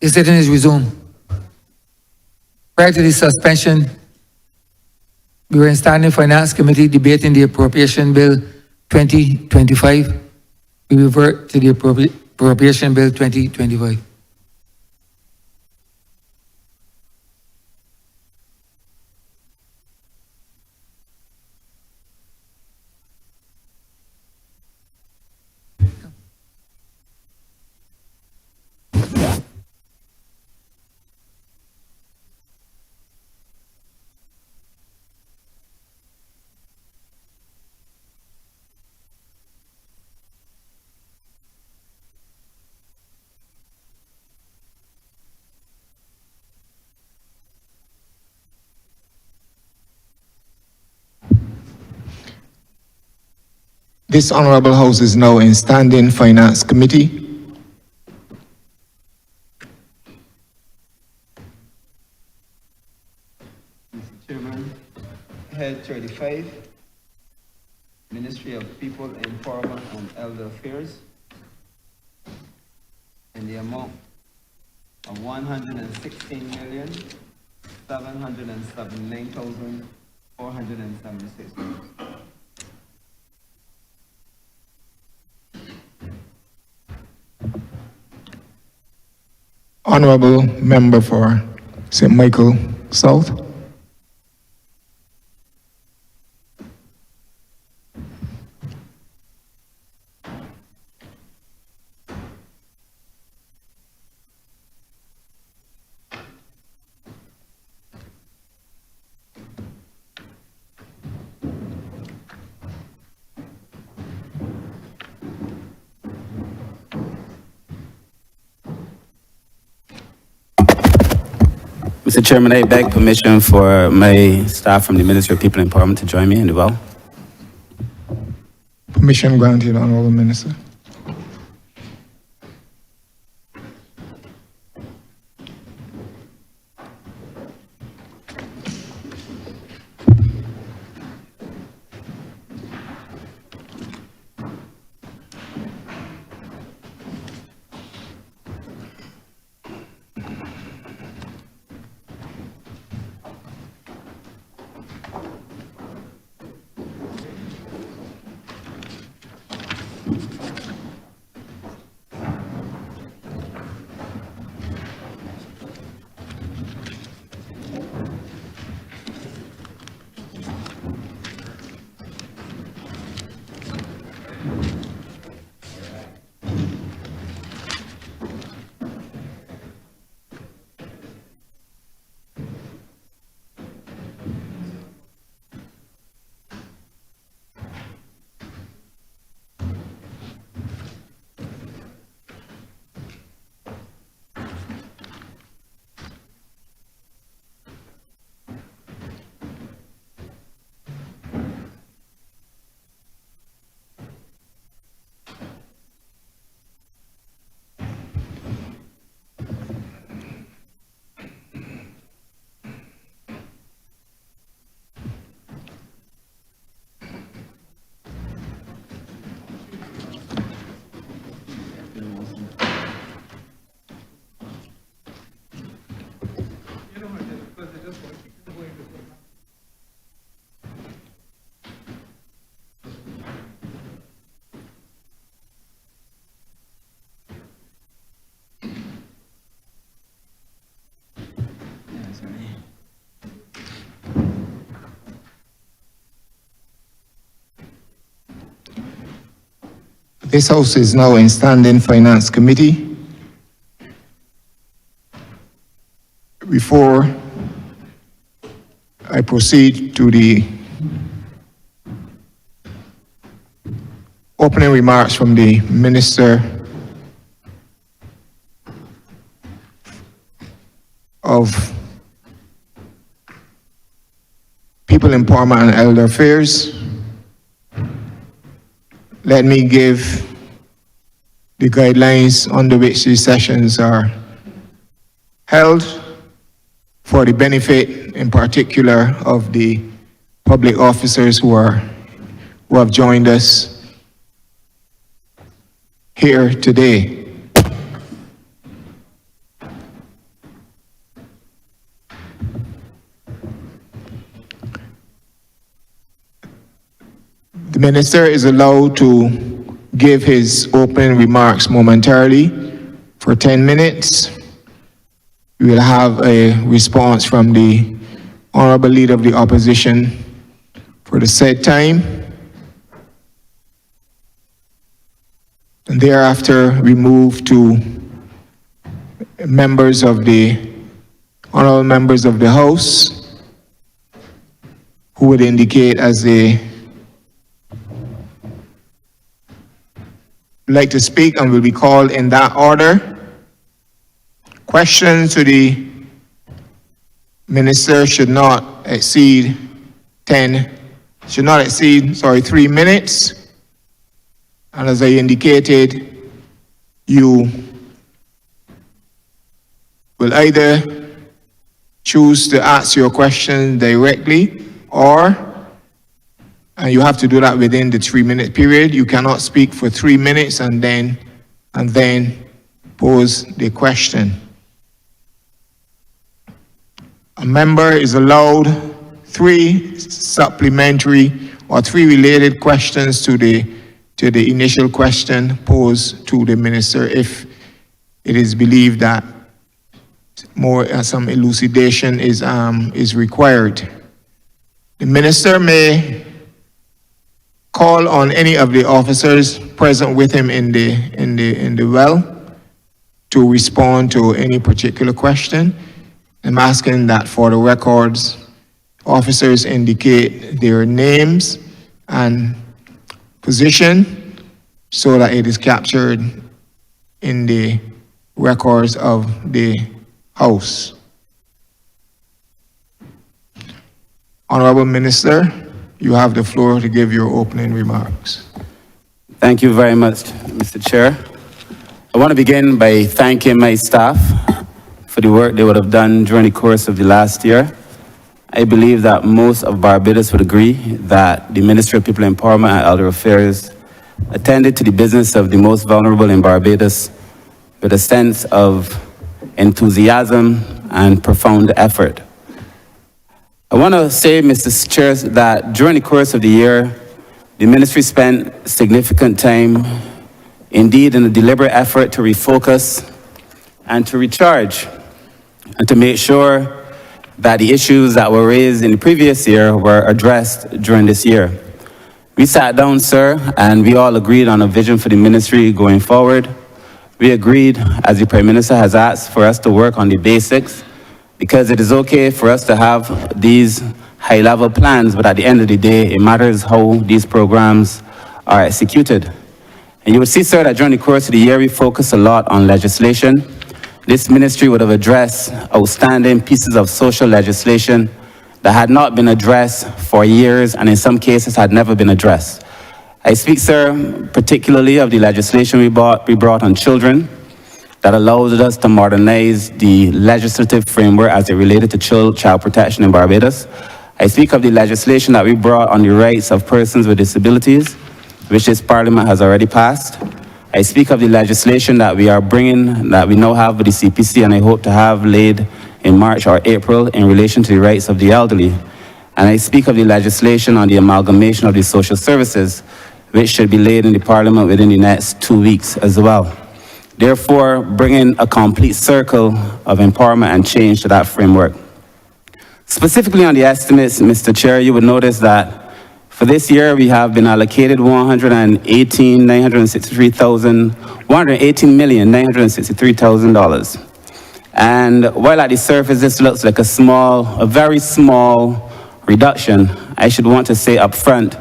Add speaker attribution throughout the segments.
Speaker 1: The sitting is resumed. Prior to the suspension, we were in Standing Finance Committee debating the Appropriation Bill 2025. We revert to the Appropriation Bill 2025.
Speaker 2: This Honourable House is now in Standing Finance Committee.
Speaker 3: Mr. Chairman, Head 35, Ministry of People, Empowerment and Elder Affairs, in the amount of 116,779,476.
Speaker 2: Honourable Member for St. Michael South.
Speaker 4: Mr. Chairman, I beg permission for my staff from the Ministry of People Empowerment to join me in the vow.
Speaker 2: Permission granted, Honourable Minister. This House is now in Standing Finance Committee. Before I proceed to the opening remarks from the Minister of People Empowerment and Elder Affairs, let me give the guidelines under which these sessions are held for the benefit, in particular, of the public officers who have joined us here today. The minister is allowed to give his opening remarks momentarily for 10 minutes. We will have a response from the Honourable Leader of the Opposition for the said time. And thereafter, we move to members of the honourable members of the House who would indicate as they like to speak and will be called in that order. Questions to the minister should not exceed 3 minutes. And as I indicated, you will either choose to ask your question directly, and you have to do that within the 3-minute period. You cannot speak for 3 minutes and then pose the question. A member is allowed 3 supplementary or 3 related questions to the initial question posed to the minister if it is believed that some elucidation is required. The minister may call on any of the officers present with him in the well to respond to any particular question. I'm asking that for the records, officers indicate their names and position so that it is captured in the records of the House. Honourable Minister, you have the floor to give your opening remarks.
Speaker 4: Thank you very much, Mr. Chair. I want to begin by thanking my staff for the work they would have done during the course of the last year. I believe that most of Barbados would agree that the Ministry of People Empowerment and Elder Affairs attended to the business of the most vulnerable in Barbados with a sense of enthusiasm and profound effort. I want to say, Mr. Chair, that during the course of the year, the ministry spent significant time, indeed, in a deliberate effort to refocus and to recharge, and to make sure that the issues that were raised in the previous year were addressed during this year. We sat down, sir, and we all agreed on a vision for the ministry going forward. We agreed, as the Prime Minister has asked, for us to work on the basics, because it is okay for us to have these high-level plans, but at the end of the day, it matters how these programs are executed. And you will see, sir, that during the course of the year, we focused a lot on legislation. This ministry would have addressed outstanding pieces of social legislation that had not been addressed for years and in some cases had never been addressed. I speak, sir, particularly of the legislation we brought on children that allows us to modernize the legislative framework as it related to child protection in Barbados. I speak of the legislation that we brought on the rights of persons with disabilities, which this Parliament has already passed. I speak of the legislation that we are bringing, that we now have with the CPC, and I hope to have laid in March or April in relation to the rights of the elderly. And I speak of the legislation on the amalgamation of the social services, which should be laid in the Parliament within the next 2 weeks as well. Therefore, bringing a complete circle of empowerment and change to that framework. Specifically on the estimates, Mr. Chair, you would notice that for this year, we have been allocated $118,963,000. And while at the surface this looks like a very small reduction, I should want to say up front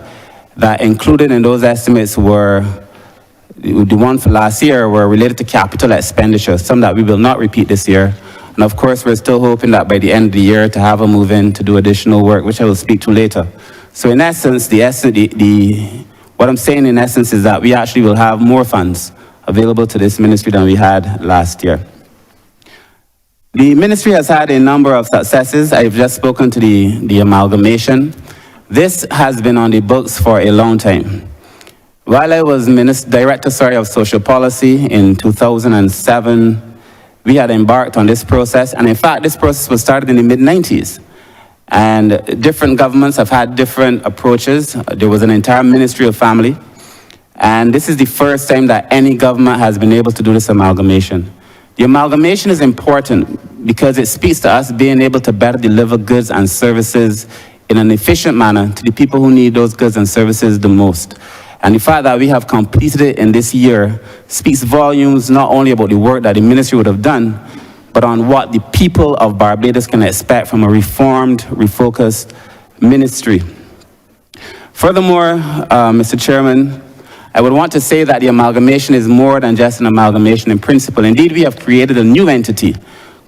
Speaker 4: that included in those estimates were, the one for last year were related to capital expenditure, some that we will not repeat this year. And of course, we're still hoping that by the end of the year to have a move in to do additional work, which I will speak to later. So in essence, what I'm saying in essence is that we actually will have more funds available to this ministry than we had last year. The ministry has had a number of successes. I've just spoken to the amalgamation. This has been on the books for a long time. While I was Director of Social Policy in 2007, we had embarked on this process, and in fact, this process was started in the mid-90s. And different governments have had different approaches. There was an entire ministerial family. And this is the first time that any government has been able to do this amalgamation. The amalgamation is important because it speaks to us being able to better deliver goods and services in an efficient manner to the people who need those goods and services the most. And the fact that we have completed it in this year speaks volumes not only about the work that the ministry would have done, but on what the people of Barbados can expect from a reformed, refocused ministry. Furthermore, Mr. Chairman, I would want to say that the amalgamation is more than just an amalgamation in principle. Indeed, we have created a new entity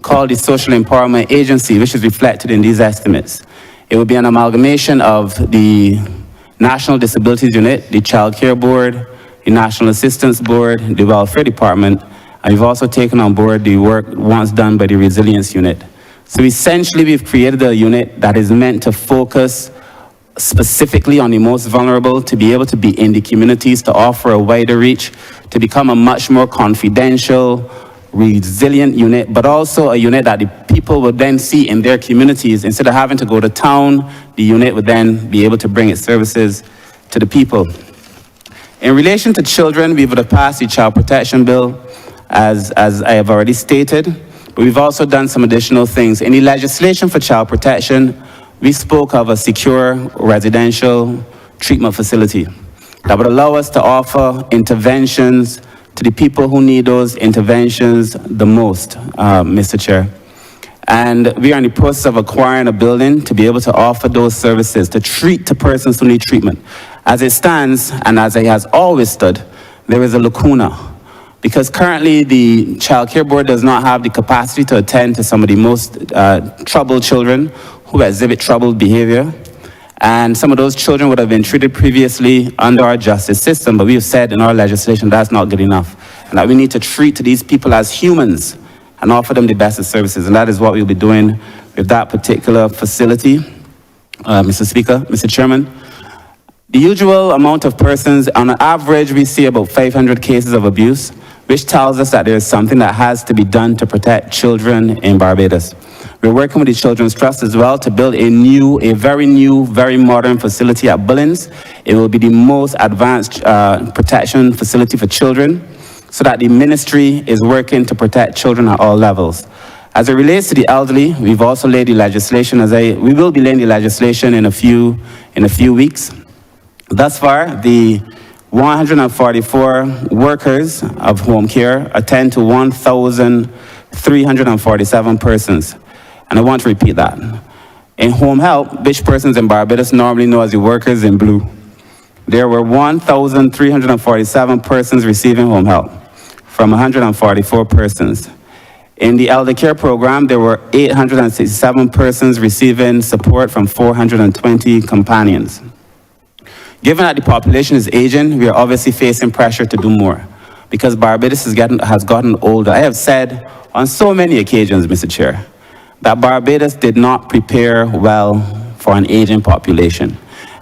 Speaker 4: called the Social Empowerment Agency, which is reflected in these estimates. It will be an amalgamation of the National Disabilities Unit, the Child Care Board, the National Assistance Board, the Welfare Department, and we've also taken on board the work once done by the Resilience Unit. So essentially, we've created a unit that is meant to focus specifically on the most vulnerable, to be able to be in the communities, to offer a wider reach, to become a much more confidential, resilient unit, but also a unit that the people would then see in their communities. Instead of having to go to town, the unit would then be able to bring its services to the people. In relation to children, we would have passed the Child Protection Bill, as I have already stated, but we've also done some additional things. In the legislation for child protection, we spoke of a secure residential treatment facility that would allow us to offer interventions to the people who need those interventions the most, Mr. Chair. And we are in the process of acquiring a building to be able to offer those services, to treat to persons who need treatment. As it stands, and as it has always stood, there is a lacuna. Because currently the Child Care Board does not have the capacity to attend to some of the most troubled children who exhibit troubled behavior. And some of those children would have been treated previously under our justice system, but we have said in our legislation that's not good enough. And that we need to treat these people as humans and offer them the best of services. And that is what we'll be doing with that particular facility. Mr. Speaker, Mr. Chairman, the usual amount of persons, on average, we see about 500 cases of abuse, which tells us that there is something that has to be done to protect children in Barbados. We're working with the Children's Trust as well to build a very modern facility at Bullins. It will be the most advanced protection facility for children, so that the ministry is working to protect children at all levels. As it relates to the elderly, we've also laid the legislation, we will be laying the legislation in a few weeks. Thus far, the 144 workers of home care attend to 1,347 persons. And I want to repeat that. In home help, which persons in Barbados normally know as the workers in blue, there were 1,347 persons receiving home help from 144 persons. In the elder care program, there were 867 persons receiving support from 420 companions. Given that the population is aging, we are obviously facing pressure to do more because Barbados has gotten older. I have said on so many occasions, Mr. Chair, that Barbados did not prepare well for an aging population,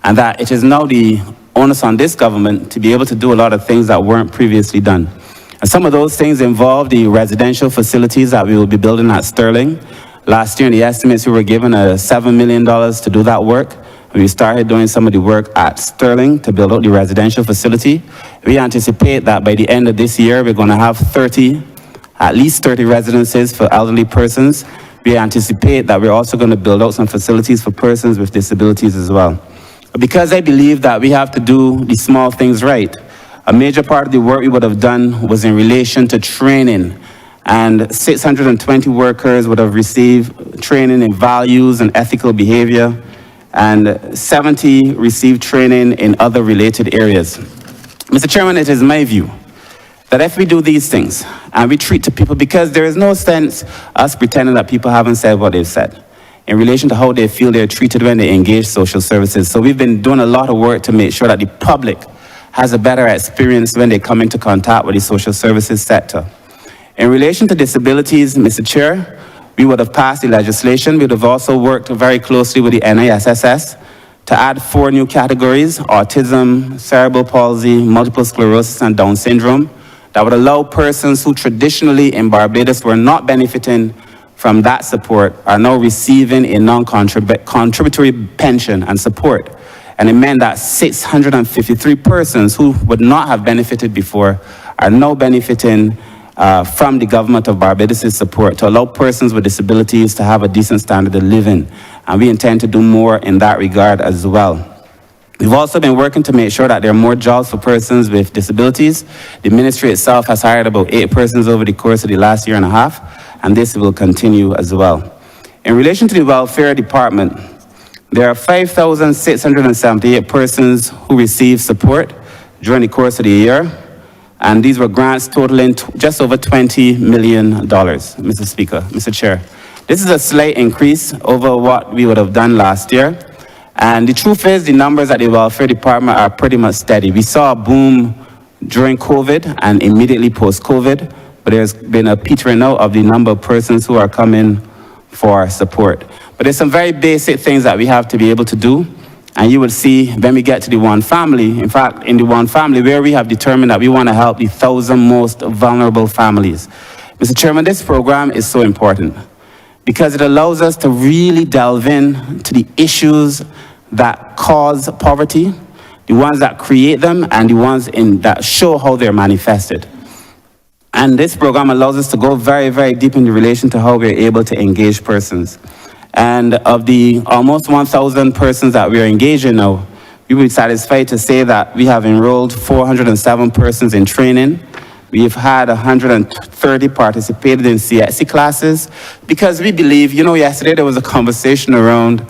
Speaker 4: and that it is now the onus on this government to be able to do a lot of things that weren't previously done. And some of those things involve the residential facilities that we will be building at Sterling. Last year, in the estimates, we were given $7 million to do that work. We started doing some of the work at Sterling to build out the residential facility. We anticipate that by the end of this year, we're going to have at least 30 residences for elderly persons. We anticipate that we're also going to build out some facilities for persons with disabilities as well. Because I believe that we have to do the small things right, a major part of the work we would have done was in relation to training, and 620 workers would have received training in values and ethical behavior, and 70 received training in other related areas. Mr. Chairman, it is my view that if we do these things and we treat to people, because there is no sense us pretending that people haven't said what they've said in relation to how they feel they're treated when they engage social services. So we've been doing a lot of work to make sure that the public has a better experience when they come into contact with the social services sector. In relation to disabilities, Mr. Chair, we would have passed the legislation. We would have also worked very closely with the NISSS to add 4 new categories: autism, cerebral palsy, multiple sclerosis, and Down syndrome, that would allow persons who traditionally in Barbados were not benefiting from that support are now receiving a non-contributory pension and support. And it meant that 653 persons who would not have benefited before are now benefiting from the government of Barbados' support to allow persons with disabilities to have a decent standard of living. And we intend to do more in that regard as well. We've also been working to make sure that there are more jobs for persons with disabilities. The ministry itself has hired about 8 persons over the course of the last year and a half, and this will continue as well. In relation to the welfare department, there are 5,678 persons who received support during the course of the year, and these were grants totaling just over $20 million, Mr. Speaker, Mr. Chair. This is a slight increase over what we would have done last year. And the truth is, the numbers at the welfare department are pretty much steady. We saw a boom during COVID and immediately post-COVID, but there's been a petering out of the number of persons who are coming for support. But there's some very basic things that we have to be able to do. And you will see when we get to the One Family, in fact, in the One Family, where we have determined that we want to help the 1,000 most vulnerable families. Mr. Chairman, this program is so important because it allows us to really delve in to the issues that cause poverty, the ones that create them, and the ones that show how they're manifested. And this program allows us to go very, very deep in relation to how we're able to engage persons. And of the almost 1,000 persons that we're engaging now, we will be satisfied to say that we have enrolled 407 persons in training. We've had 130 participated in CXC classes because we believe, yesterday there was a conversation around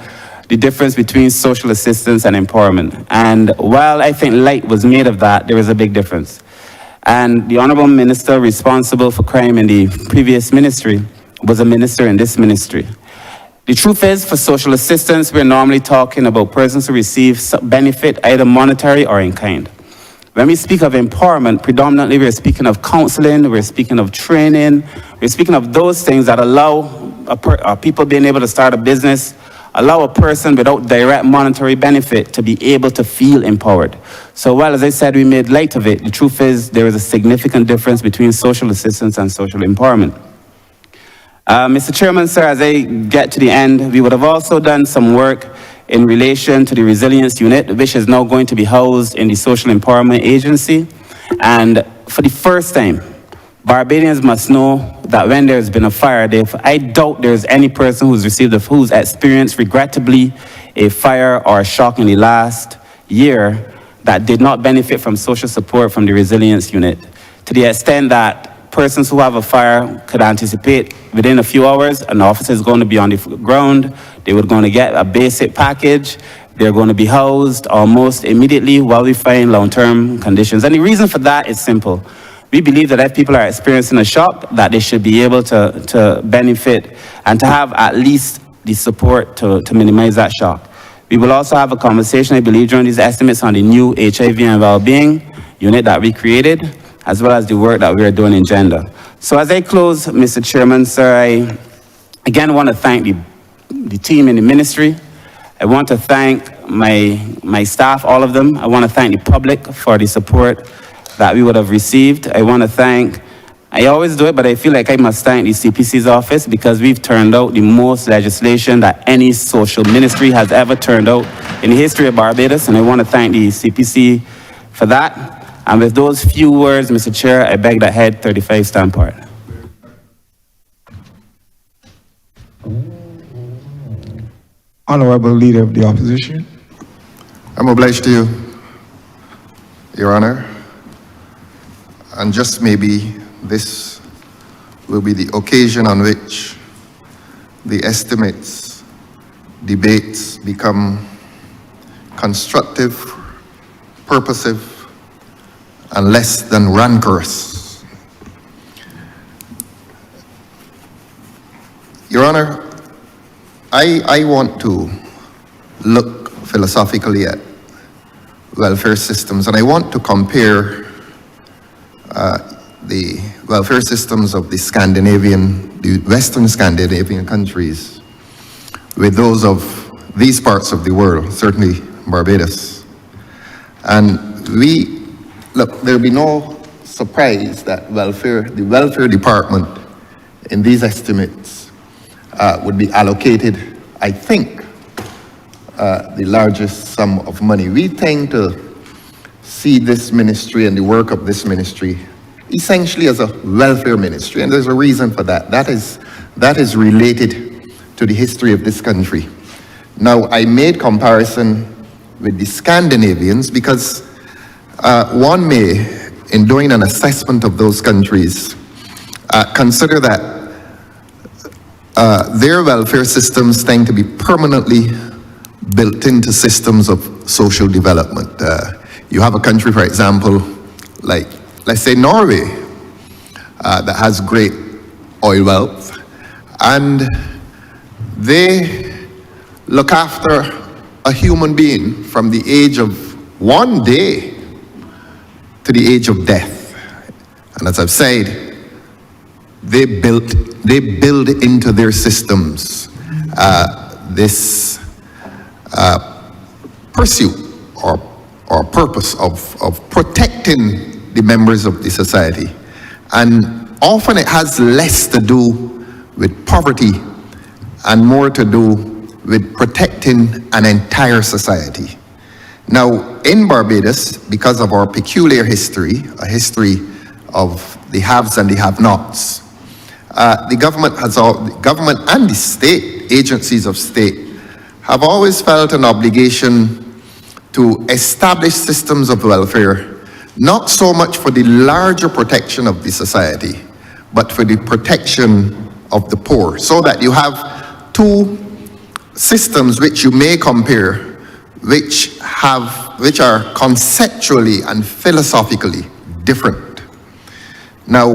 Speaker 4: the difference between social assistance and empowerment. And while I think light was made of that, there is a big difference. And the Honourable Minister responsible for crime in the previous ministry was a minister in this ministry. The truth is, for social assistance, we're normally talking about persons who receive benefit either monetary or in kind. When we speak of empowerment, predominantly we're speaking of counseling, we're speaking of training, we're speaking of those things that allow people being able to start a business, allow a person without direct monetary benefit to be able to feel empowered. So while, as I said, we made light of it, the truth is there is a significant difference between social assistance and social empowerment. Mr. Chairman, sir, as I get to the end, we would have also done some work in relation to the resilience unit, which is now going to be housed in the Social Empowerment Agency. And for the first time, Barbadians must know that when there's been a fire, I doubt there's any person who's experienced, regrettably, a fire or a shock in the last year that did not benefit from social support from the resilience unit. To the extent that persons who have a fire could anticipate within a few hours, an officer is going to be on the ground, they were going to get a basic package, they're going to be housed almost immediately while we find long-term conditions. And the reason for that is simple. We believe that if people are experiencing a shock, that they should be able to benefit and to have at least the support to minimize that shock. We will also have a conversation, I believe, during these estimates on the new HIV and well-being unit that we created, as well as the work that we are doing in gender. So as I close, Mr. Chairman, sir, I again want to thank the team in the ministry. I want to thank my staff, all of them. I want to thank the public for the support that we would have received. I want to thank, I always do it, but I feel like I must thank the CPC's office because we've turned out the most legislation that any social ministry has ever turned out in the history of Barbados, and I want to thank the CPC for that. And with those few words, Mr. Chair, I beg that Head 35 stand part.
Speaker 2: Honourable Leader of the Opposition.
Speaker 5: I'm obliged to you, Your Honour. And just maybe this will be the occasion on which the estimates, debates become constructive, purposive, and less than rancorous. Your Honour, I want to look philosophically at welfare systems, and I want to compare the welfare systems of the Western Scandinavian countries with those of these parts of the world, certainly Barbados. And there'll be no surprise that the welfare department in these estimates would be allocated, I think, the largest sum of money. We tend to see this ministry and the work of this ministry essentially as a welfare ministry, and there's a reason for that. That is related to the history of this country. Now, I made comparison with the Scandinavians because one may, in doing an assessment of those countries, consider that their welfare systems tend to be permanently built into systems of social development. You have a country, for example, like, let's say Norway, that has great oil wealth, and they look after a human being from the age of 1 day to the age of death. And as I've said, they build into their systems this pursuit or purpose of protecting the members of the society. And often it has less to do with poverty and more to do with protecting an entire society. Now, in Barbados, because of our peculiar history, a history of the haves and the have-nots, the government and the state, agencies of state, have always felt an obligation to establish systems of welfare, not so much for the larger protection of the society, but for the protection of the poor, so that you have two systems which you may compare, which are conceptually and philosophically different. Now,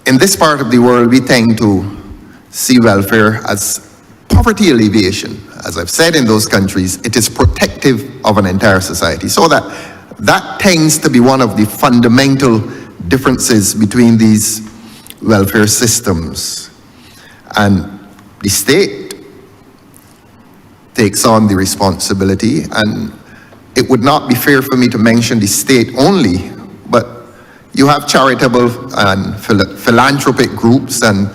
Speaker 5: in this part of the world, we tend to see welfare as poverty alleviation. As I've said, in those countries, it is protective of an entire society. So that tends to be one of the fundamental differences between these welfare systems. And the state takes on the responsibility, and it would not be fair for me to mention the state only, but you have charitable and philanthropic groups, and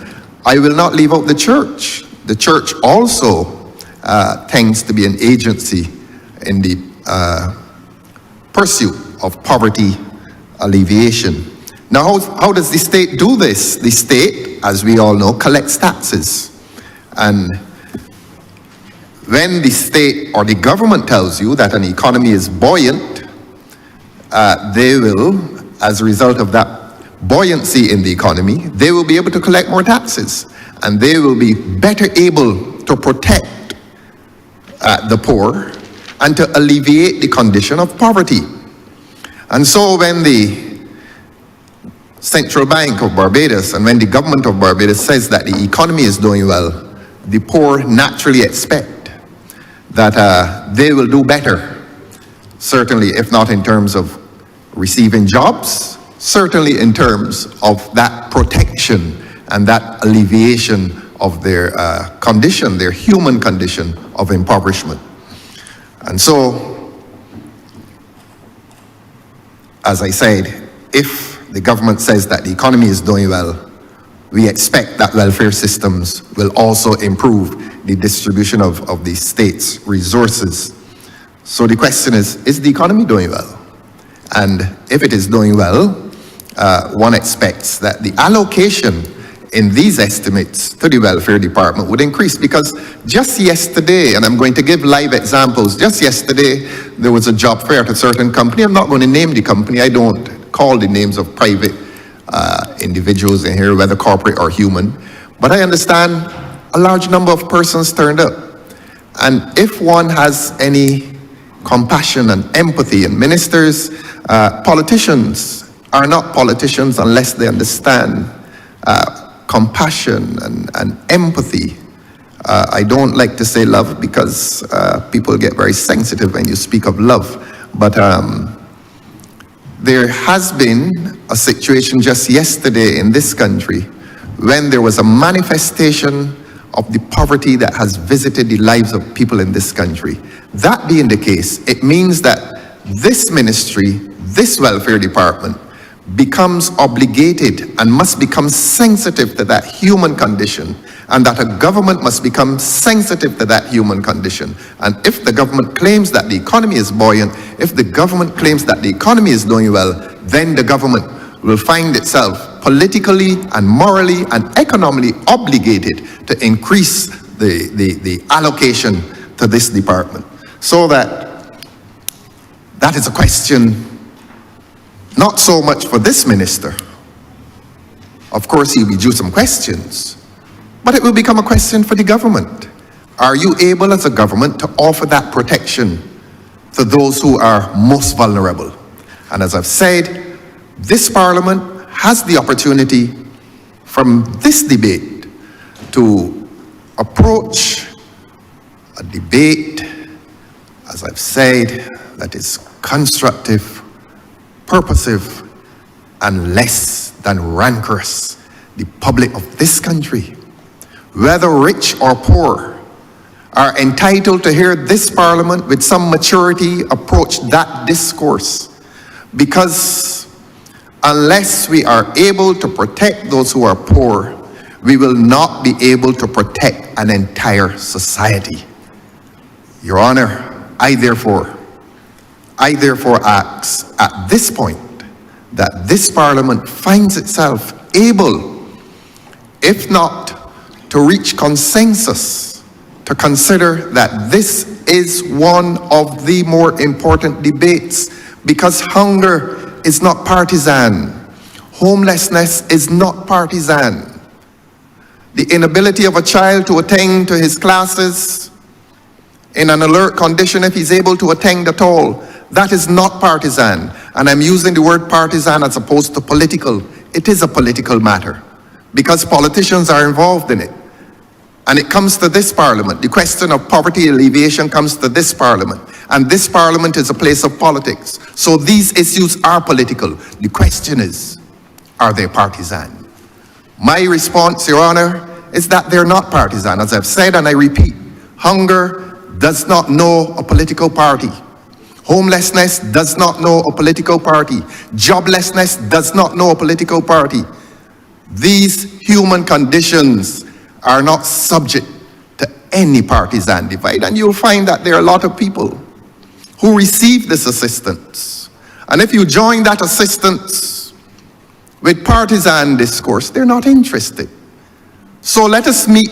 Speaker 5: I will not leave out the church. The church also tends to be an agency in the pursuit of poverty alleviation. Now, how does the state do this? The state, as we all know, collects taxes. And when the state or the government tells you that an economy is buoyant, they will, as a result of that buoyancy in the economy, they will be able to collect more taxes, and they will be better able to protect the poor and to alleviate the condition of poverty. And so when the Central Bank of Barbados and when the government of Barbados says that the economy is doing well, the poor naturally expect that they will do better, certainly if not in terms of receiving jobs, certainly in terms of that protection and that alleviation of their condition, their human condition of impoverishment. And so, as I said, if the government says that the economy is doing well, we expect that welfare systems will also improve the distribution of the state's resources. So the question is the economy doing well? And if it is doing well, one expects that the allocation in these estimates to the welfare department would increase, because just yesterday, and I'm going to give live examples, just yesterday there was a job fair at a certain company. I'm not going to name the company. I don't call the names of private individuals in here, whether corporate or human, but I understand a large number of persons turned up. And if one has any compassion and empathy, and ministers, politicians are not politicians unless they understand compassion and empathy. I don't like to say love because people get very sensitive when you speak of love, but there has been a situation just yesterday in this country when there was a manifestation of the poverty that has visited the lives of people in this country. That being the case, it means that this ministry, this welfare department, becomes obligated and must become sensitive to that human condition, and that a government must become sensitive to that human condition. And if the government claims that the economy is buoyant, if the government claims that the economy is doing well, then the government will find itself politically and morally and economically obligated to increase the allocation to this department. So that is a question not so much for this minister. Of course, he'll be due some questions, but it will become a question for the government. Are you able as a government to offer that protection to those who are most vulnerable? And as I've said, this Parliament has the opportunity from this debate to approach a debate, as I've said, that is constructive, purposive, and less than rancorous. The public of this country, whether rich or poor, are entitled to hear this Parliament with some maturity approach that discourse. Because unless we are able to protect those who are poor, we will not be able to protect an entire society. Your Honor, I therefore ask at this point that this Parliament finds itself able, if not to reach consensus, to consider that this is one of the more important debates, because hunger is not partisan. Homelessness is not partisan. The inability of a child to attend to his classes in an alert condition, if he's able to attend at all, that is not partisan. And I'm using the word partisan as opposed to political. It is a political matter because politicians are involved in it. And it comes to this Parliament. The question of poverty alleviation comes to this Parliament. And this Parliament is a place of politics. So these issues are political. The question is, are they partisan? My response, Your Honor, is that they're not partisan. As I've said and I repeat, hunger does not know a political party. Homelessness does not know a political party. Joblessness does not know a political party. These human conditions are not subject to any partisan divide. And you'll find that there are a lot of people who receive this assistance. And if you join that assistance with partisan discourse, they're not interested. So let us meet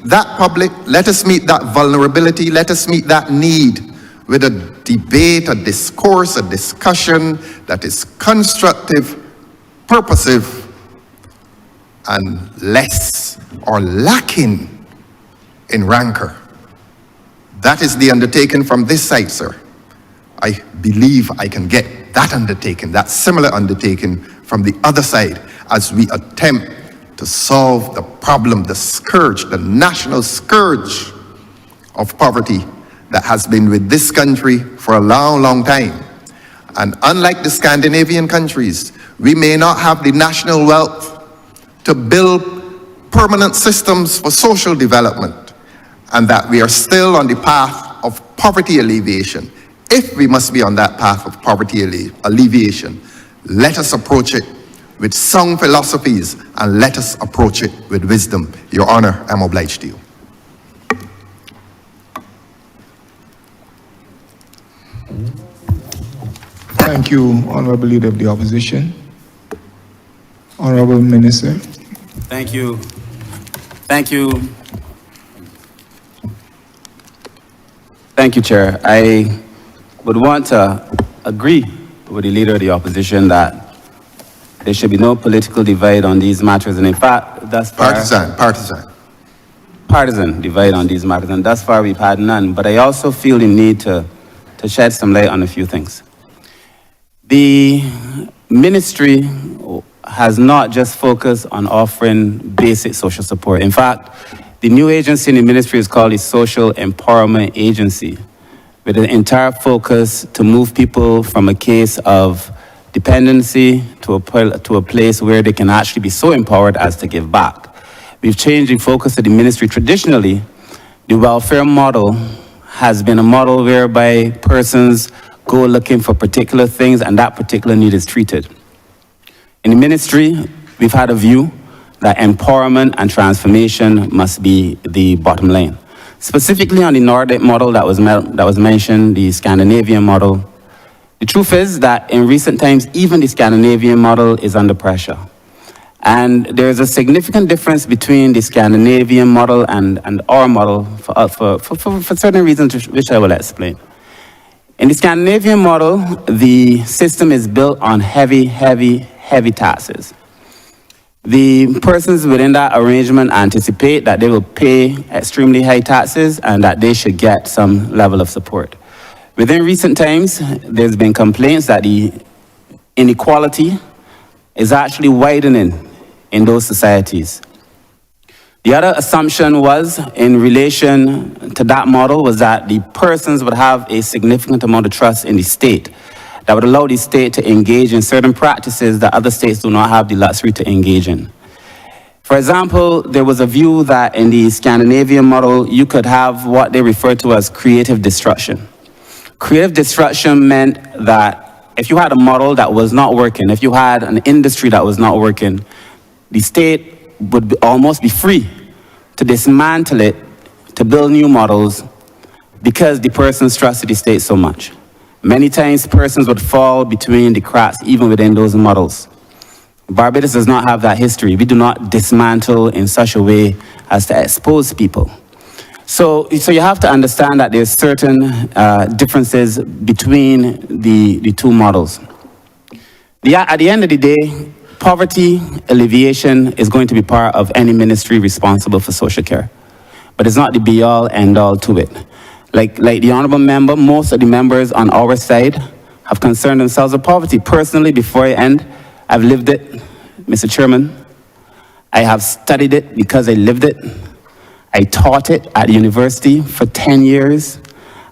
Speaker 5: that public, let us meet that vulnerability, let us meet that need with a debate, a discourse, a discussion that is constructive, purposive, and less or lacking in rancor. That is the undertaking from this side, sir. I believe I can get that undertaking, that similar undertaking from the other side as we attempt to solve the problem, the scourge, the national scourge of poverty that has been with this country for a long, long time. And unlike the Scandinavian countries, we may not have the national wealth to build permanent systems for social development, and that we are still on the path of poverty alleviation. If we must be on that path of poverty alleviation, let us approach it with sound philosophies and let us approach it with wisdom. Your Honor, I'm obliged to you.
Speaker 2: Thank you, Honourable Leader of the Opposition. Honourable Minister.
Speaker 4: Thank you. Thank you. Thank you, Chair. I would want to agree with the Leader of the Opposition that there should be no political divide on these matters. And in fact, thus far... Partisan divide on these matters. And thus far, we've had none. But I also feel the need to shed some light on a few things. The ministry has not just focused on offering basic social support. In fact, the new agency in the ministry is called the Social Empowerment Agency, with an entire focus to move people from a case of dependency to a place where they can actually be so empowered as to give back. We've changed the focus of the ministry. Traditionally, the welfare model has been a model whereby persons go looking for particular things and that particular need is treated. In the ministry, we've had a view that empowerment and transformation must be the bottom line. Specifically on the Nordic model that was mentioned, the Scandinavian model, the truth is that in recent times, even the Scandinavian model is under pressure. And there's a significant difference between the Scandinavian model and our model for certain reasons which I will explain. In the Scandinavian model, the system is built on heavy taxes. The persons within that arrangement anticipate that they will pay extremely high taxes and that they should get some level of support. Within recent times, there's been complaints that the inequality is actually widening in those societies. The other assumption was, in relation to that model, was that the persons would have a significant amount of trust in the state that would allow the state to engage in certain practices that other states do not have the luxury to engage in. For example, there was a view that in the Scandinavian model, you could have what they refer to as creative destruction. Creative destruction meant that if you had a model that was not working, if you had an industry that was not working, the state would almost be free to dismantle it, to build new models, because the persons trusted the state so much. Many times persons would fall between the cracks even within those models. Barbados does not have that history. We do not dismantle in such a way as to expose people. So you have to understand that there's certain differences between the two models. At the end of the day, poverty alleviation is going to be part of any ministry responsible for social care. But it's not the be-all, end-all to it. Like the Honourable Member, most of the members on our side have concerned themselves with poverty. Personally, before I end, I've lived it, Mr. Chairman. I have studied it because I lived it. I taught it at the university for 10 years.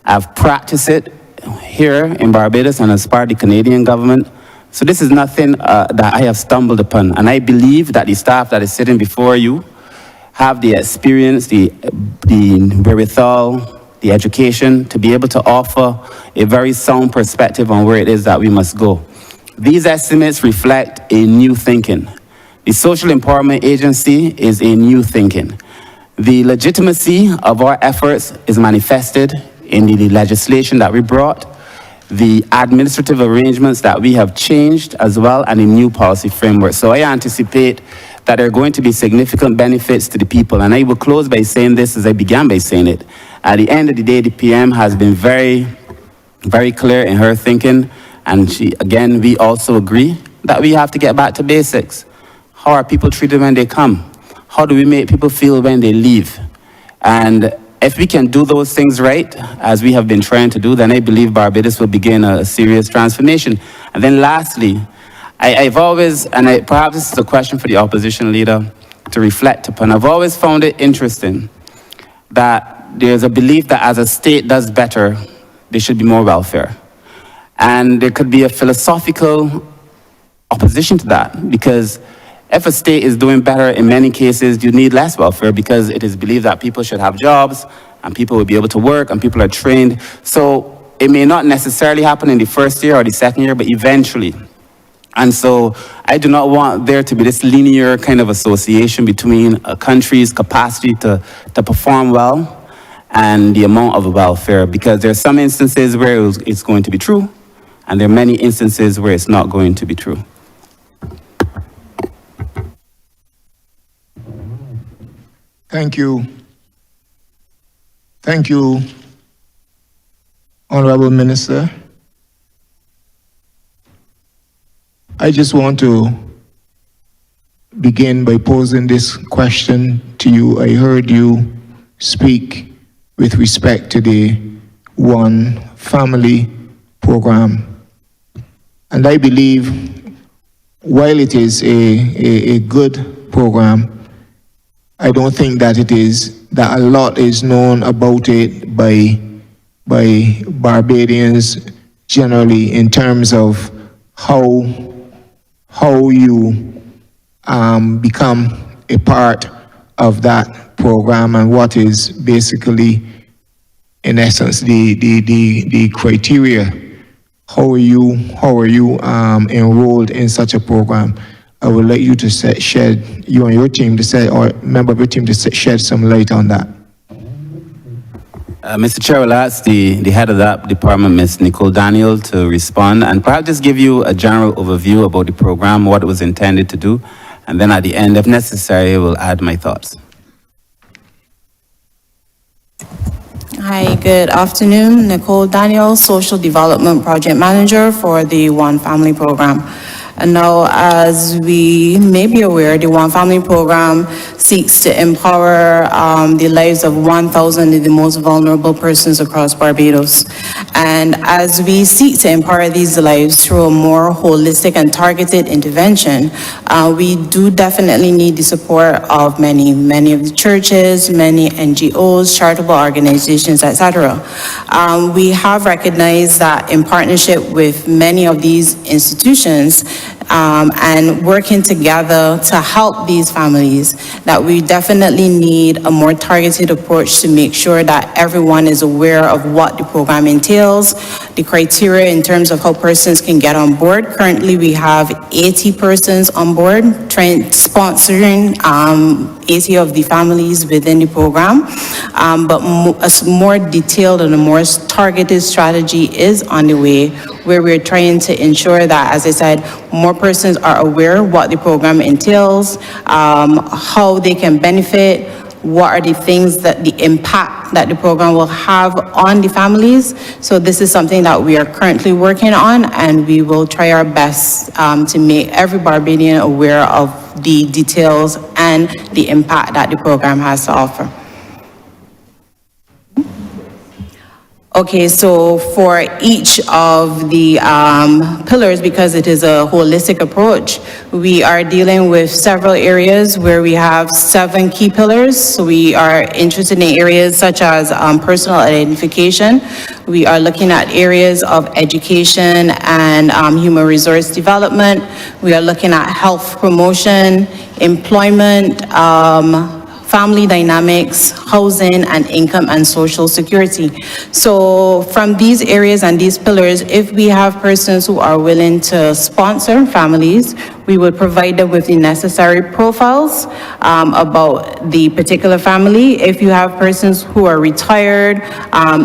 Speaker 4: I've practiced it here in Barbados and as part of the Canadian government. So this is nothing that I have stumbled upon. And I believe that the staff that is sitting before you have the experience, the wherewithal, the education to be able to offer a very sound perspective on where it is that we must go. These estimates reflect a new thinking. The Social Empowerment Agency is a new thinking. The legitimacy of our efforts is manifested in the legislation that we brought, the administrative arrangements that we have changed as well, and a new policy framework. So I anticipate that there are going to be significant benefits to the people. And I will close by saying this as I began by saying it. At the end of the day, the PM has been very, very clear in her thinking. And we also agree that we have to get back to basics. How are people treated when they come? How do we make people feel when they leave? And if we can do those things right, as we have been trying to do, then I believe Barbados will begin a serious transformation. And then lastly, I've always, and perhaps this is a question for the opposition leader to reflect upon, I've always found it interesting that there's a belief that as a state does better, there should be more welfare. And there could be a philosophical opposition to that, because if a state is doing better, in many cases, you need less welfare because it is believed that people should have jobs and people will be able to work and people are trained. So it may not necessarily happen in the first year or the second year, but eventually. And so I do not want there to be this linear kind of association between a country's capacity to perform well and the amount of welfare, because there are some instances where it's going to be true, and there are many instances where it's not going to be true.
Speaker 2: Thank you. Thank you, Honourable Minister. I just want to begin by posing this question to you. I heard you speak with respect to the One Family program. And I believe while it is a good program, I don't think that that a lot is known about it by Barbadians generally in terms of how you become a part of that program and what is basically, in essence, the criteria how are you enrolled in such a program? I would like you to shed, you and your team to say, or member of your team to shed some light on that.
Speaker 4: Mr. Chair, will ask the head of that department, Ms. Nicole Daniel, to respond and perhaps just give you a general overview about the program, what it was intended to do, and then at the end, if necessary, we'll add my thoughts.
Speaker 6: Hi, good afternoon. Nicole Daniel, Social Development Project Manager for the One Family Program. And now, as we may be aware, the One Family Program seeks to empower the lives of 1,000 of the most vulnerable persons across Barbados. And as we seek to empower these lives through a more holistic and targeted intervention, we do definitely need the support of many of the churches, many NGOs, charitable organizations, etc. We have recognized that in partnership with many of these institutions, and working together to help these families, that we definitely need a more targeted approach to make sure that everyone is aware of what the program entails, the criteria in terms of how persons can get on board. Currently, we have 80 persons on board, sponsoring 80 of the families within the program, but a more detailed and a more targeted strategy is on the way, where we're trying to ensure that, as I said, more persons are aware what the program entails, how they can benefit, what are the things that the impact that the program will have on the families. So this is something that we are currently working on, and we will try our best to make every Barbadian aware of the details and the impact that the program has to offer. Okay, so for each of the pillars, because it is a holistic approach, we are dealing with several areas where we have 7 key pillars. So we are interested in areas such as personal identification. We are looking at areas of education and human resource development. We are looking at health promotion, employment, family dynamics, housing, and income and social security. So from these areas and these pillars, if we have persons who are willing to sponsor families, we would provide them with the necessary profiles about the particular family. If you have persons who are retired,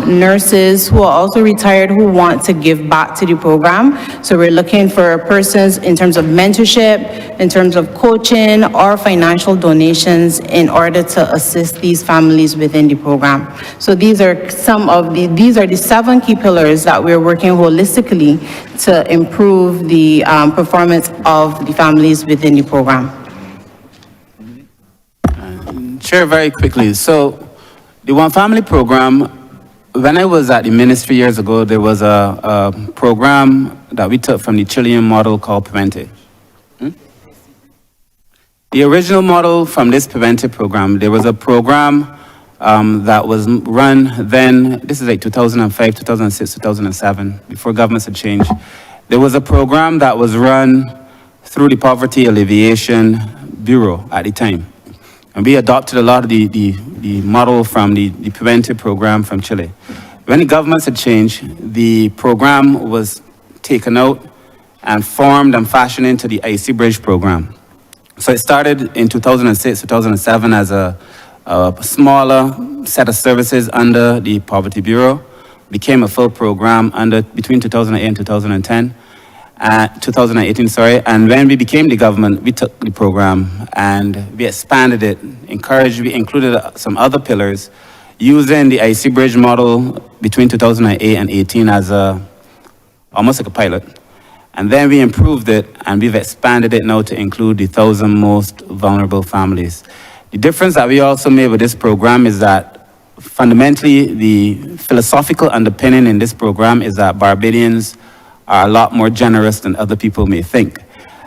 Speaker 6: nurses who are also retired who want to give back to the program. So we're looking for persons in terms of mentorship, in terms of coaching or financial donations in order to assist these families within the program. So these are the 7 key pillars that we're working holistically to improve the performance of the families within the program.
Speaker 4: Chair, very quickly. So the One Family Program, when I was at the ministry years ago, there was a program that we took from the Chilean model called Preventive. The original model from this Preventive program, there was a program that was run then, this is like 2005, 2006, 2007, before governments had changed. There was a program that was run through the Poverty Alleviation Bureau at the time. And we adopted a lot of the model from the Preventive program from Chile. When the governments had changed, the program was taken out and formed and fashioned into the IC Bridge program. So it started in 2006, 2007 as a smaller set of services under the Poverty Bureau, became a full program between 2008 and 2010. 2018, and when we became the government, we took the program and we expanded it, we included some other pillars, using the IC Bridge model between 2008 and 18 as almost like a pilot. And then we improved it, and we've expanded it now to include the 1,000 most vulnerable families. The difference that we also made with this program is that fundamentally the philosophical underpinning in this program is that Barbadians are a lot more generous than other people may think.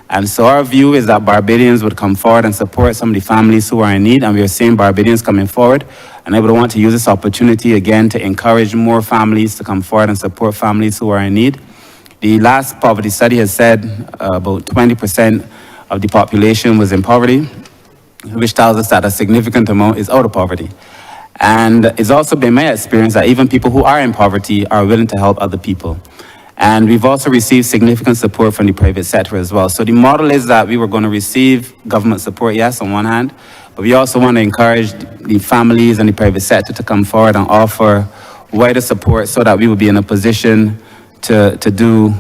Speaker 4: And so our view is that Barbadians would come forward and support some of the families who are in need, and we are seeing Barbadians coming forward. And I would want to use this opportunity again to encourage more families to come forward and support families who are in need. The last poverty study has said about 20% of the population was in poverty, which tells us that a significant amount is out of poverty. And it's also been my experience that even people who are in poverty are willing to help other people. And we've also received significant support from the private sector as well. So the model is that we were going to receive government support, yes, on one hand, but we also want to encourage the families and the private sector to come forward and offer wider support so that we will be in a position to do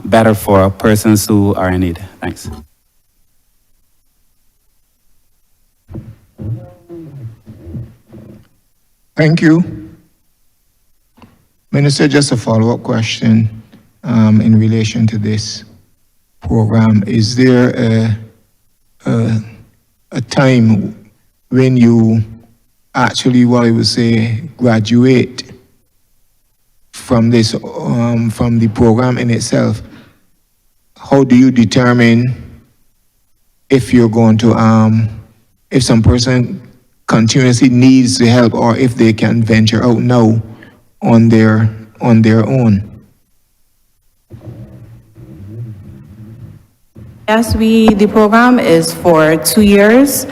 Speaker 4: better for persons who are in need. Thanks.
Speaker 2: Thank you. Minister, just a follow-up question in relation to this program. Is there a time when you actually, what I would say, graduate from this, from the program in itself? How do you determine if you're going to, if some person continuously needs the help or if they can venture out now on their own?
Speaker 6: Yes, the program is for 2 years.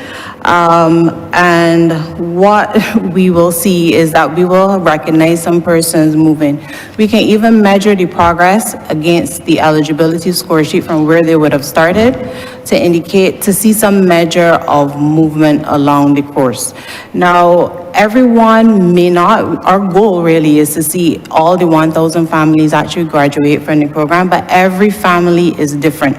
Speaker 6: And what we will see is that we will recognize some persons moving. We can even measure the progress against the eligibility score sheet from where they would have started to see some measure of movement along the course. Now, everyone may not, our goal really is to see all the 1,000 families actually graduate from the program, but every family is different.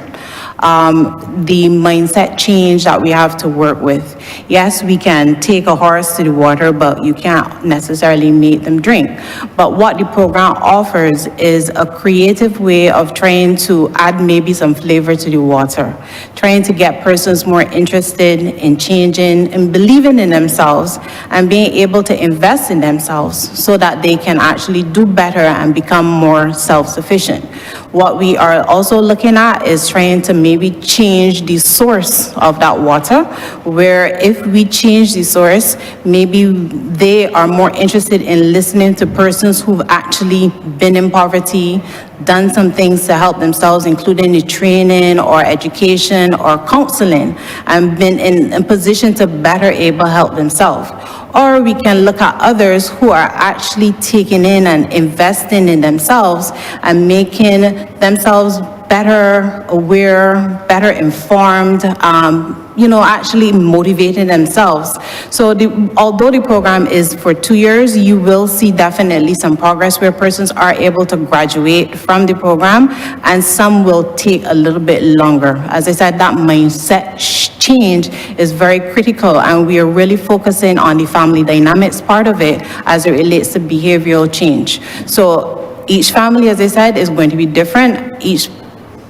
Speaker 6: The mindset change that we have to work with. Yes, we can take a horse to the water, but you can't necessarily make them drink. But what the program offers is a creative way of trying to add maybe some flavor to the water, trying to get persons more interested in changing and believing in themselves and being able to invest in themselves so that they can actually do better and become more self-sufficient. What we are also looking at is trying to maybe change the source of that water, where if we change the source, maybe they are more interested in listening to persons who've actually been in poverty, done some things to help themselves, including the training or education or counseling, and been in a position to better able help themselves. Or we can look at others who are actually taking in and investing in themselves and making themselves better aware, better informed, actually motivating themselves. So although the program is for 2 years, you will see definitely some progress where persons are able to graduate from the program, and some will take a little bit longer. As I said, that mindset change is very critical, and we are really focusing on the family dynamics part of it as it relates to behavioral change. So each family, as I said, is going to be different. Each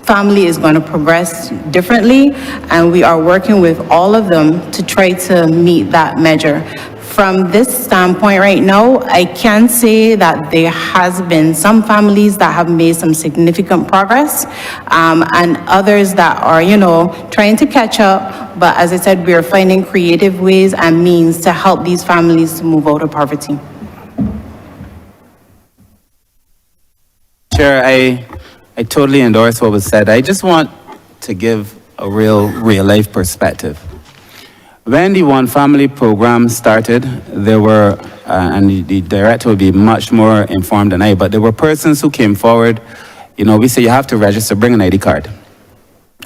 Speaker 6: family is going to progress differently, and we are working with all of them to try to meet that measure. From this standpoint right now, I can say that there has been some families that have made some significant progress, and others that are, trying to catch up. But as I said, we are finding creative ways and means to help these families to move out of poverty.
Speaker 4: Chair, I totally endorse what was said. I just want to give a real life perspective. When the One Family program started, there were, and the director will be much more informed than I, but there were persons who came forward. We say you have to register, bring an ID card.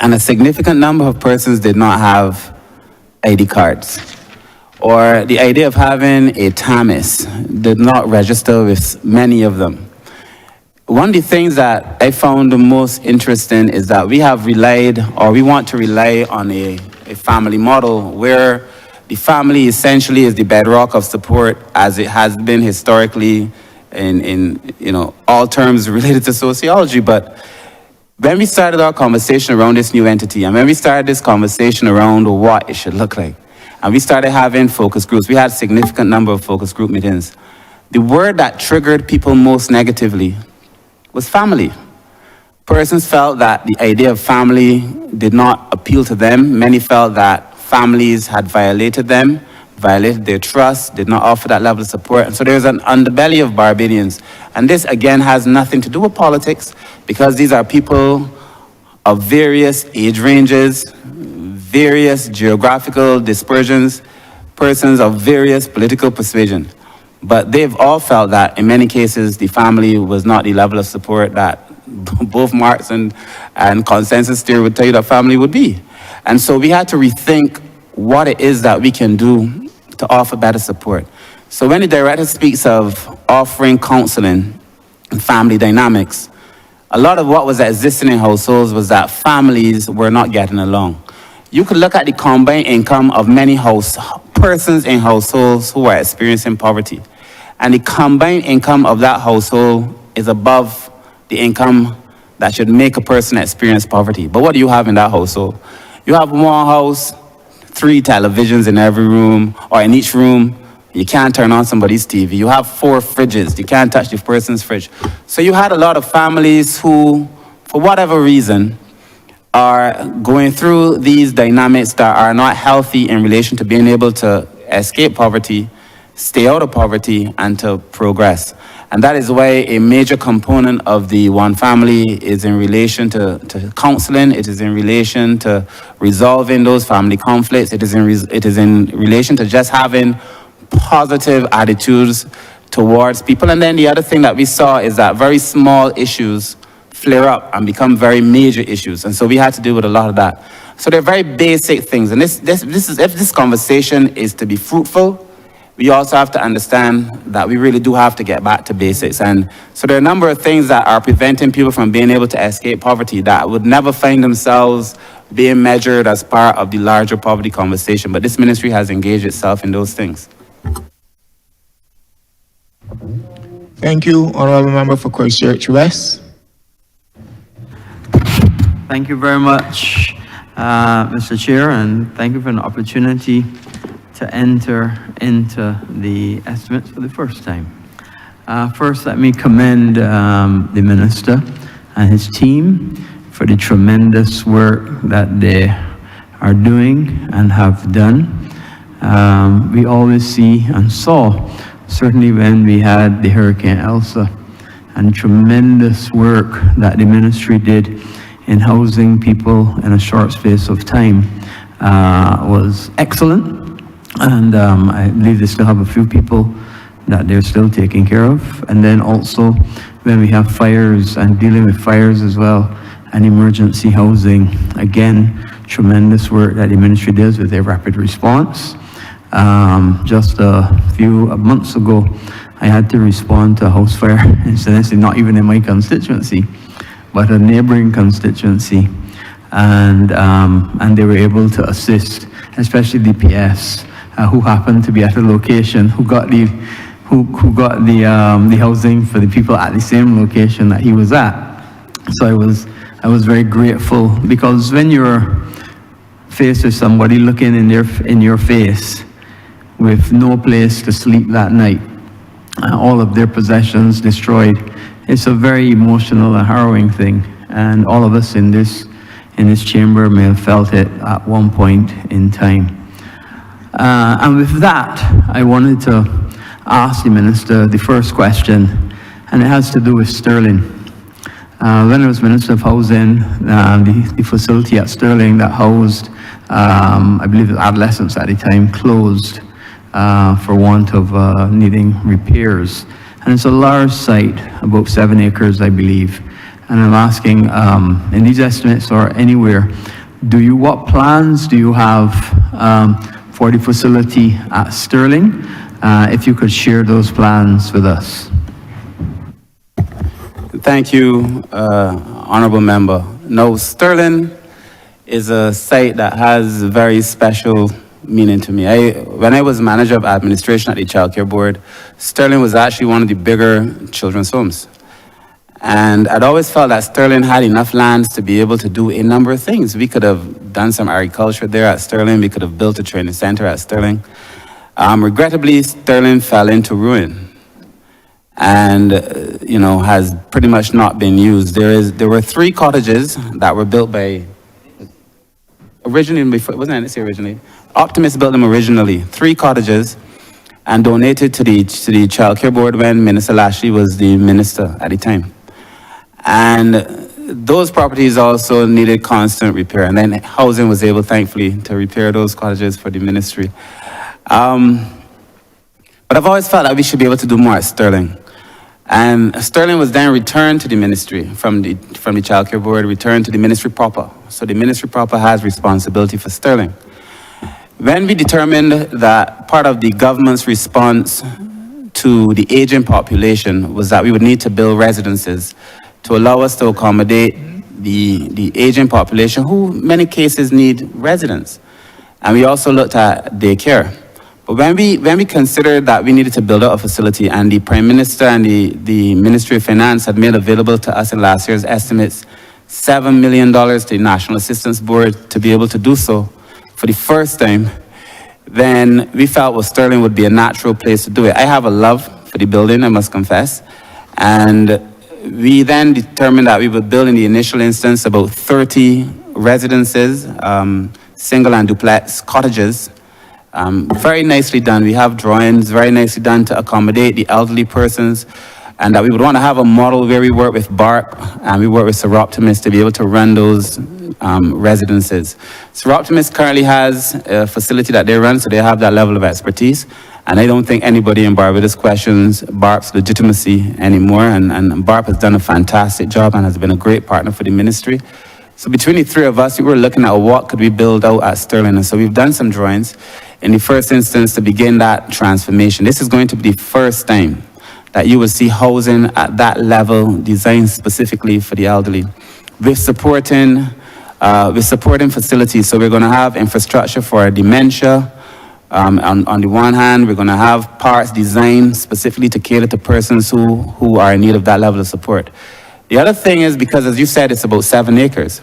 Speaker 4: And a significant number of persons did not have ID cards. Or the idea of having a TAMIS did not register with many of them. One of the things that I found the most interesting is that we have relied, or we want to rely on a family model where the family essentially is the bedrock of support, as it has been historically in all terms related to sociology. But when we started our conversation around this new entity, and when we started this conversation around what it should look like, and we started having focus groups, we had a significant number of focus group meetings. The word that triggered people most negatively was family. Persons felt that the idea of family did not appeal to them. Many felt that families had violated them, violated their trust, did not offer that level of support. And so there's an underbelly of Barbadians. And this, again, has nothing to do with politics, because these are people of various age ranges, various geographical dispersions, persons of various political persuasion. But they've all felt that in many cases, the family was not the level of support that both Marks and Consensus Theory would tell you that family would be. And so we had to rethink what it is that we can do to offer better support. So when the director speaks of offering counseling and family dynamics, a lot of what was existing in households was that families were not getting along. You could look at the combined income of many persons in households who are experiencing poverty. And the combined income of that household is above the income that should make a person experience poverty. But what do you have in that household? You have one house, 3 televisions in every room, or in each room. You can't turn on somebody's TV. You have 4 fridges. You can't touch the person's fridge. So you had a lot of families who, for whatever reason, are going through these dynamics that are not healthy in relation to being able to escape poverty, stay out of poverty, and to progress. And that is why a major component of the One Family is in relation to counseling. It is in relation to resolving those family conflicts. It is in relation to just having positive attitudes towards people. And then the other thing that we saw is that very small issues flare up and become very major issues. And so we had to deal with a lot of that. So they're very basic things. And this is, if this conversation is to be fruitful, we also have to understand that we really do have to get back to basics. And so there are a number of things that are preventing people from being able to escape poverty that would never find themselves being measured as part of the larger poverty conversation. But this ministry has engaged itself in those things.
Speaker 2: Thank you, Honourable Member for Christchurch West.
Speaker 3: Thank you very much, Mr. Chair, and thank you for an opportunity to enter into the estimates for the first time. First, let me commend the Minister and his team for the tremendous work that they are doing and have done. We always see and saw, certainly when we had the Hurricane Elsa, and tremendous work that the ministry did in housing people in a short space of time was excellent. And I believe they still have a few people that they're still taking care of. And then also when we have fires and dealing with fires as well, and emergency housing, again, tremendous work that the ministry does with their rapid response. Just a few months ago, I had to respond to a house fire, incidentally not even in my constituency, but a neighboring constituency. And they were able to assist, especially DPS, who happened to be at a location, who got the housing for the people at the same location that he was at. So I was very grateful, because when you're faced with somebody looking in your face with no place to sleep that night, all of their possessions destroyed, it's a very emotional and harrowing thing. And all of us in this chamber may have felt it at one point in time. And with that, I wanted to ask the Minister the first question, and it has to do with Sterling. When I was Minister of Housing, the facility at Sterling that housed, I believe, adolescents at the time, closed for want of needing repairs. And it's a large site, about 7 acres, I believe. And I'm asking, in these estimates or anywhere, what plans do you have for the facility at Sterling? If you could share those plans with us.
Speaker 4: Thank you, Honourable Member. No, Sterling is a site that has very special meaning to me. When I was manager of administration at the Child Care Board, Sterling was actually one of the bigger children's homes. And I'd always felt that Sterling had enough lands to be able to do a number of things. We could have done some agriculture there at Sterling. We could have built a training center at Sterling. Regrettably, Sterling fell into ruin and, has pretty much not been used. There were 3 cottages that were built by, originally? Optimus built them originally, 3 cottages, and donated to the Child Care Board when Minister Lashley was the minister at the time. And those properties also needed constant repair. And then housing was able, thankfully, to repair those cottages for the ministry. But I've always felt that we should be able to do more at Sterling. And Sterling was then returned to the ministry from the Child Care Board, returned to the ministry proper. So the ministry proper has responsibility for Sterling. When we determined that part of the government's response to the aging population was that we would need to build residences to allow us to accommodate the aging population, who in many cases need residence. And we also looked at daycare. But when we considered that we needed to build out a facility, and the Prime Minister and the Ministry of Finance had made available to us in last year's estimates $7 million to the National Assistance Board to be able to do so for the first time, then we felt well, Sterling would be a natural place to do it. I have a love for the building, I must confess. And we then determined that we would build in the initial instance about 30 residences, single and duplex cottages. Very nicely done. We have drawings very nicely done to accommodate the elderly persons, and that we would want to have a model where we work with BARP and we work with Seroptimus to be able to run those residences. Seroptimus currently has a facility that they run, so they have that level of expertise. And I don't think anybody in Barbados questions BARP's legitimacy anymore. And BARP has done a fantastic job and has been a great partner for the ministry. So between the three of us, we were looking at what could we build out at Sterling. And so we've done some drawings in the first instance to begin that transformation. This is going to be the first time that you will see housing at that level designed specifically for the elderly. We're supporting facilities. So we're going to have infrastructure for dementia. On the one hand, we're going to have parks designed specifically to cater to persons who are in need of that level of support. The other thing is, because as you said, it's about 7 acres.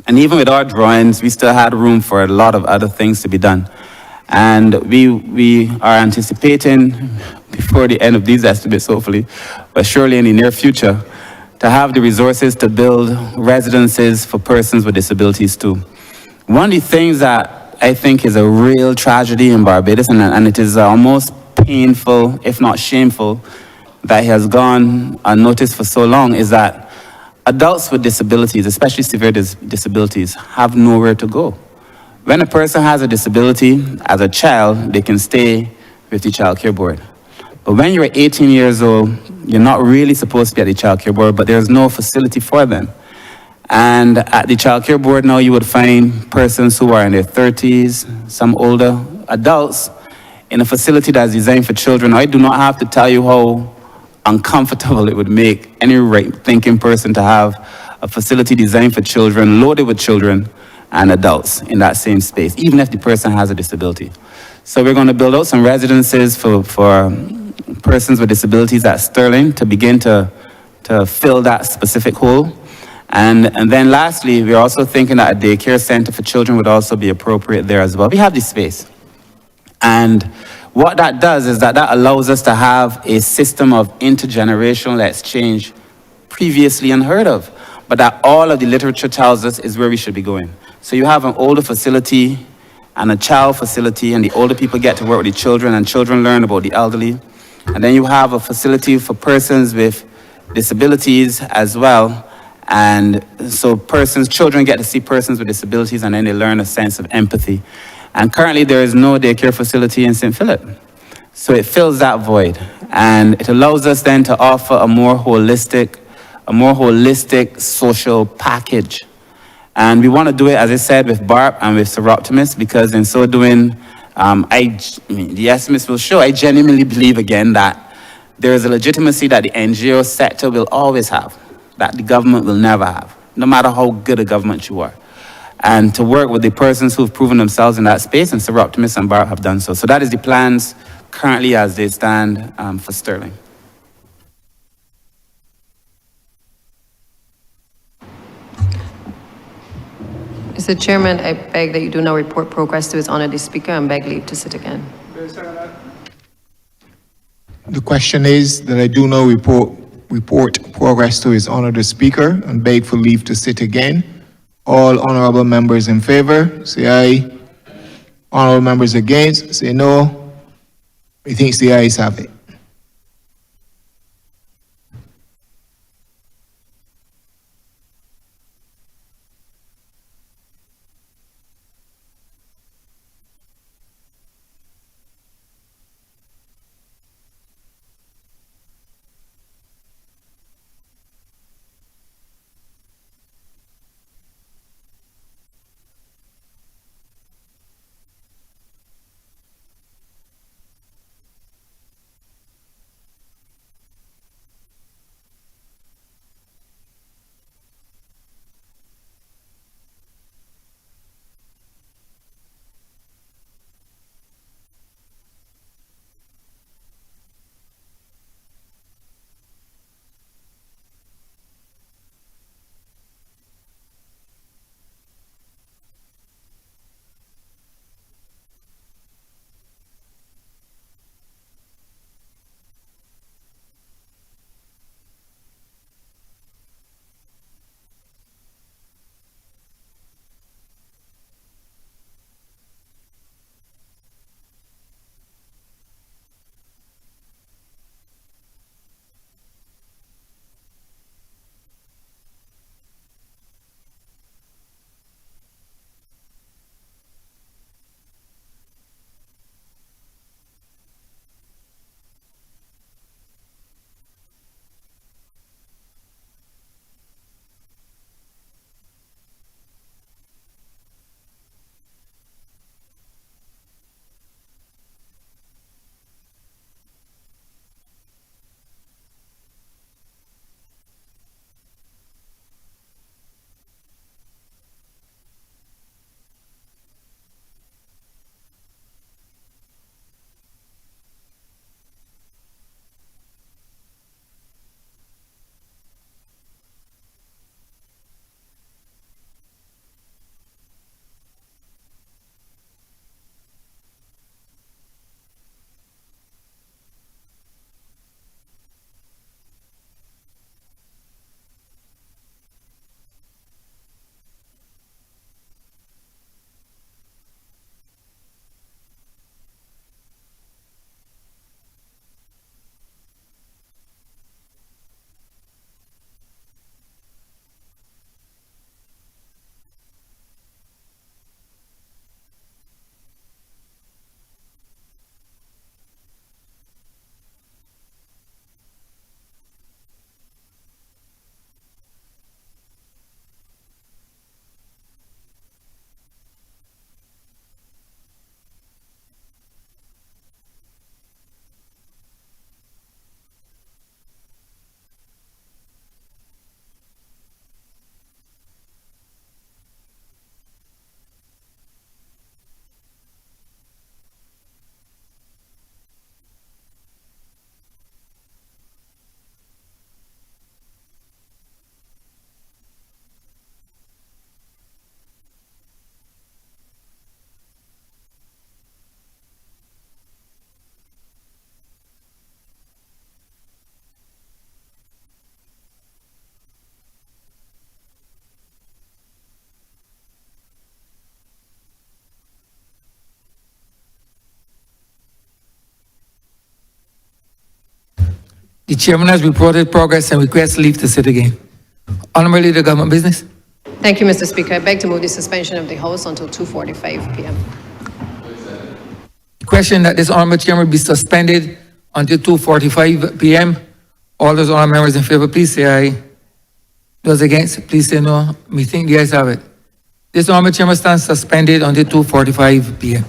Speaker 4: And even with our drawings, we still had room for a lot of other things to be done. And we are anticipating, before the end of these estimates, hopefully, but surely in the near future, to have the resources to build residences for persons with disabilities too. One of the things that I think is a real tragedy in Barbados, and it is almost painful, if not shameful, that has gone unnoticed for so long, is that adults with disabilities, especially severe disabilities, have nowhere to go. When a person has a disability, as a child, they can stay with the Child Care Board. But when you're 18 years old, you're not really supposed to be at the Child Care Board, but there's no facility for them. And at the Child Care Board now, you would find persons who are in their 30s, some older adults, in a facility that's designed for children. I do not have to tell you how uncomfortable it would make any right-thinking person to have a facility designed for children, loaded with children and adults in that same space, even if the person has a disability. So we're going to build out some residences for persons with disabilities at Sterling to begin to fill that specific hole. And then lastly, we're also thinking that a daycare center for children would also be appropriate there as well. We have the space. And what that does is that allows us to have a system of intergenerational exchange previously unheard of, but that all of the literature tells us is where we should be going. So you have an older facility and a child facility, and the older people get to work with the children, and children learn about the elderly. And then you have a facility for persons with disabilities as well. And so children get to see persons with disabilities, and then they learn a sense of empathy. And currently there is no daycare facility in St. Philip. So it fills that void. And it allows us then to offer a more holistic social package. And we want to do it, as I said, with BARP and with Seroptimus, because in so doing, the estimates will show, I genuinely believe again that there is a legitimacy that the NGO sector will always have, that the government will never have, no matter how good a government you are. And to work with the persons who've proven themselves in that space, and Seroptimus and BARP have done so. So that is the plans currently as they stand for Sterling.
Speaker 7: Mr. Chairman, I beg that you do not report progress to His Honor the Speaker and beg leave to sit again.
Speaker 2: The question is that I do not report progress to His Honor the Speaker and beg for leave to sit again. All honorable members in favor, say aye. Honorable members against, say no. Methinks the ayes have it.
Speaker 1: The chairman has reported progress and requests leave to sit again. Honourable Leader, Government Business.
Speaker 7: Thank you, Mr. Speaker. I beg to move the suspension of the House until 2:45 p.m.
Speaker 1: Question that this honourable chairman be suspended until 2:45 p.m. All those honourable members in favour, please say aye. Those against, please say no. Meeting, the ayes have it. This honourable chairman stands suspended until 2:45 p.m.